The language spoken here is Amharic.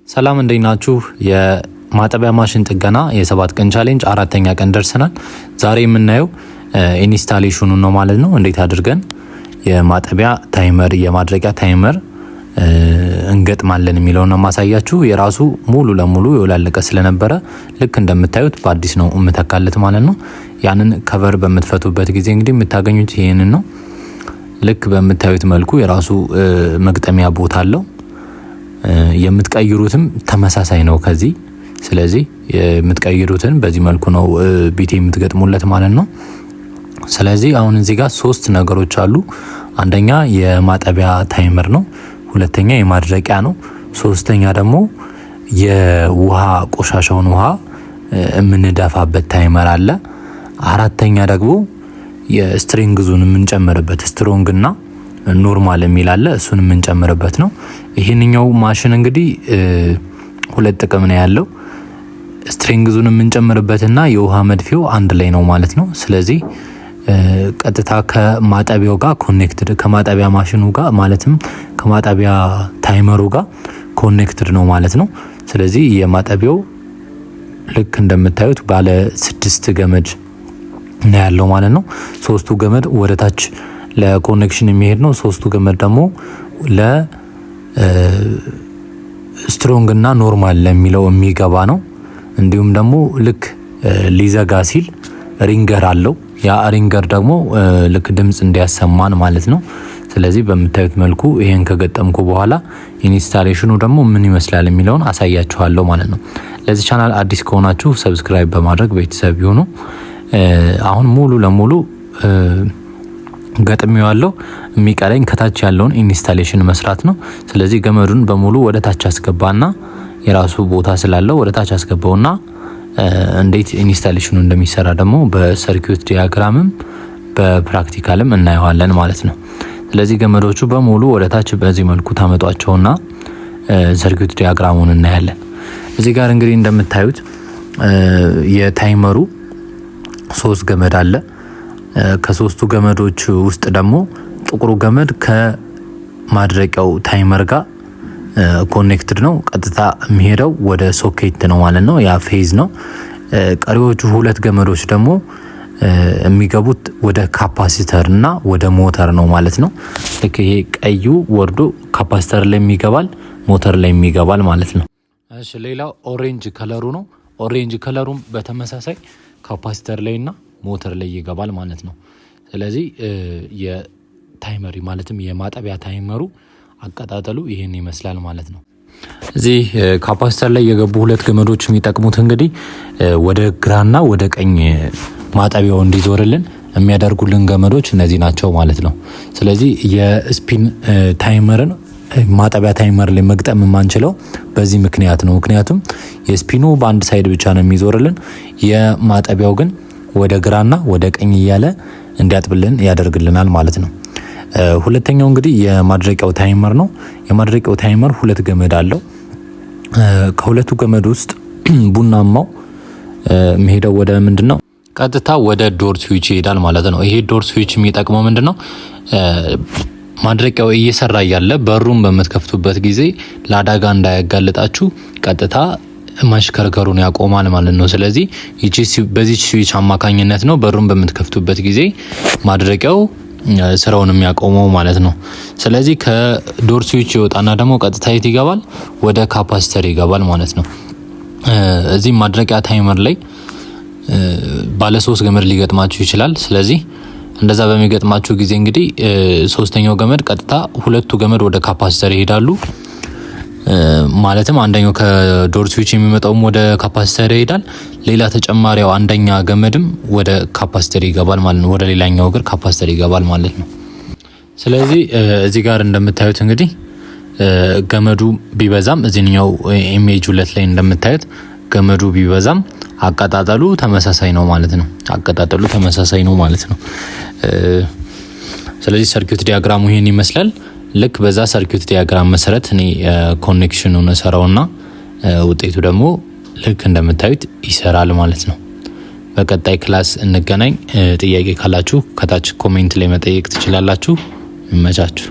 ሰላም እንዴት ናችሁ? የማጠቢያ ማሽን ጥገና የ7 ቀን ቻሌንጅ 4ኛ ቀን ደርሰናል። ዛሬ የምናየው ኢንስታሌሽኑ ነው ማለት ነው። እንዴት አድርገን የማጠቢያ ታይመር የማድረቂያ ታይመር እንገጥማለን የሚለው ነው ማሳያችሁ። የራሱ ሙሉ ለሙሉ የወላለቀ ስለነበረ ልክ እንደምታዩት በአዲስ ነው እምተካለት ማለት ነው። ያንን ከቨር በምትፈቱበት ጊዜ እንግዲህ የምታገኙት ይሄንን ነው። ልክ በምታዩት መልኩ የራሱ መግጠሚያ ቦታ አለው። የምትቀይሩትም ተመሳሳይ ነው ከዚህ። ስለዚህ የምትቀይሩትን በዚህ መልኩ ነው ቢት የምትገጥሙለት ማለት ነው። ስለዚህ አሁን እዚህ ጋር 3 ነገሮች አሉ። አንደኛ የማጠቢያ ታይመር ነው፣ ሁለተኛ የማድረቂያ ነው፣ ሶስተኛ ደግሞ የውሃ ቆሻሻውን ውሃ የምንደፋበት ታይመር አለ። አራተኛ ደግሞ የስትሪንግዙን የምንጨምርበት ስትሮንግና ኖርማል የሚል አለ። እሱን የምንጨምርበት ነው። ይሄንኛው ማሽን እንግዲህ 2 ጥቅም ነው ያለው። ስትሪንግዙን የምንጨምርበትና የውሃ መድፊያው አንድ ላይ ነው ማለት ነው። ስለዚህ ቀጥታ ከማጠቢያው ጋር ኮኔክትድ ከማጠቢያ ማሽኑ ጋር ማለትም ከማጠቢያ ታይመሩ ጋር ኮኔክትድ ነው ማለት ነው። ስለዚህ የማጠቢያው ልክ እንደምታዩት ባለ 6 ገመድ ነው ያለው ማለት ነው። 3ቱ ገመድ ወደ ታች ለኮኔክሽን የሚሄድ ነው። 3ቱ ገመድ ደግሞ ለስትሮንግ እና ኖርማል ለሚለው የሚገባ ነው። እንዲሁም ደግሞ ልክ ሊዘጋ ሲል ሪንገር አለው። ያ ሪንገር ደግሞ ልክ ድምጽ እንዲያሰማን ማለት ነው። ስለዚህ በምታዩት መልኩ ይሄን ከገጠምኩ በኋላ ኢንስታሌሽኑ ደግሞ ምን ይመስላል የሚለውን አሳያችኋለሁ ማለት ነው። ለዚህ ቻናል አዲስ ከሆናችሁ ሰብስክራይብ በማድረግ ቤተሰብ ይሁኑ። አሁን ሙሉ ለሙሉ ገጥሚው ያለው የሚቀረኝ ከታች ያለውን ኢንስታሌሽን መስራት ነው። ስለዚህ ገመዱን በሙሉ ወደ ታች አስገባና የራሱ ቦታ ስላለው ወደ ታች አስገባውና እንዴት ኢንስታሌሽኑ እንደሚሰራ ደግሞ በሰርኪዩት ዲያግራምም በፕራክቲካልም እናየዋለን ማለት ነው። ስለዚህ ገመዶቹ በሙሉ ወደ ታች በዚህ መልኩ ታመጧቸውና ሰርኪዩት ዲያግራሙን እናያለን። እዚህ ጋር እንግዲህ እንደምታዩት የታይመሩ 3 ገመድ አለ። ከ3ቱ ገመዶች ውስጥ ደግሞ ጥቁሩ ገመድ ከማድረቂያው ታይመር ጋር ኮኔክትድ ነው። ቀጥታ የሚሄደው ወደ ሶኬት ነው ማለት ነው። ያ ፌዝ ነው። ቀሪዎቹ 2 ገመዶች ደግሞ የሚገቡት ወደ ካፓሲተር እና ወደ ሞተር ነው ማለት ነው። ልክ ይሄ ቀዩ ወርዶ ካፓሲተር ላይ የሚገባል፣ ሞተር ላይ የሚገባል ማለት ነው። እሺ፣ ሌላው ኦሬንጅ ከለሩ ነው። ኦሬንጅ ከለሩም በተመሳሳይ ካፓሲተር ላይና ሞተር ላይ ይገባል ማለት ነው። ስለዚህ የታይመሪ ማለትም የማጠቢያ ታይመሩ አቀጣጠሉ ይሄን ይመስላል ማለት ነው። እዚህ ካፓሲተር ላይ የገቡ 2 ገመዶች የሚጠቅሙት እንግዲህ ወደ ግራና ወደ ቀኝ ማጠቢያው እንዲዞርልን የሚያደርጉልን ገመዶች እነዚህ ናቸው ማለት ነው። ስለዚህ የስፒን ታይመርን ማጠቢያ ታይመር ላይ መግጠም የማንችለው በዚህ ምክንያት ነው። ምክንያቱም የስፒኑ በአንድ ሳይድ ብቻ ነው የሚዞርልን፣ የማጠቢያው ግን ወደ ግራና ወደ ቀኝ እያለ እንዲያጥብልን ያደርግልናል ማለት ነው። ሁለተኛው እንግዲህ የማድረቂያው ታይመር ነው። የማድረቂያው ታይመር 2 ገመድ አለው። ከሁለቱ ገመድ ውስጥ ቡናማው የሚሄደው ወደ ምንድነው? ቀጥታ ወደ ዶር ስዊች ይሄዳል ማለት ነው። ይሄ ዶር ስዊች የሚጠቅመው ምንድነው? ማድረቂያው እየሰራ ያለ በሩን በምትከፍቱበት ጊዜ ለአደጋ እንዳያጋልጣችሁ ቀጥታ ማሽከርከሩን ያቆማል ማለት ነው። ስለዚህ በዚህ ስዊች አማካኝነት ነው በሩን በምትከፍቱበት ጊዜ ማድረቂያው ስራውን የሚያቆመው ማለት ነው። ስለዚህ ከዶር ስዊች ይወጣና ደግሞ ቀጥታ የት ይገባል? ወደ ካፓሲተር ይገባል ማለት ነው። እዚህ ማድረቂያ ታይመር ላይ ባለ 3 ገመድ ሊገጥማችሁ ይችላል። ስለዚህ እንደዛ በሚገጥማችሁ ጊዜ እንግዲህ 3ኛው ገመድ ቀጥታ 2ቱ ገመድ ወደ ካፓሲተር ይሄዳሉ። ማለትም አንደኛው ከዶር ስዊች የሚመጣውም ወደ ካፓሲተር ይሄዳል። ሌላ ተጨማሪው አንደኛ ገመድም ወደ ካፓሲተር ይገባል ማለት ነው። ወደ ሌላኛው እግር ካፓሲተር ይገባል ማለት ነው። ስለዚህ እዚህ ጋር እንደምታዩት እንግዲህ ገመዱ ቢበዛም እዚህኛው ኢሜጅ 2 ላይ እንደምታዩት ገመዱ ቢበዛም አቀጣጠሉ ተመሳሳይ ነው ማለት ነው። አቀጣጠሉ ተመሳሳይ ነው ማለት ነው። ስለዚህ ሰርኪዩት ዲያግራሙ ይሄን ይመስላል። ልክ በዛ ሰርኪዩት ዲያግራም መሰረት እኔ ኮኔክሽኑን ሰራውና ውጤቱ ደግሞ ልክ እንደምታዩት ይሰራል ማለት ነው። በቀጣይ ክላስ እንገናኝ። ጥያቄ ካላችሁ ከታች ኮሜንት ላይ መጠየቅ ትችላላችሁ። ይመቻችሁ።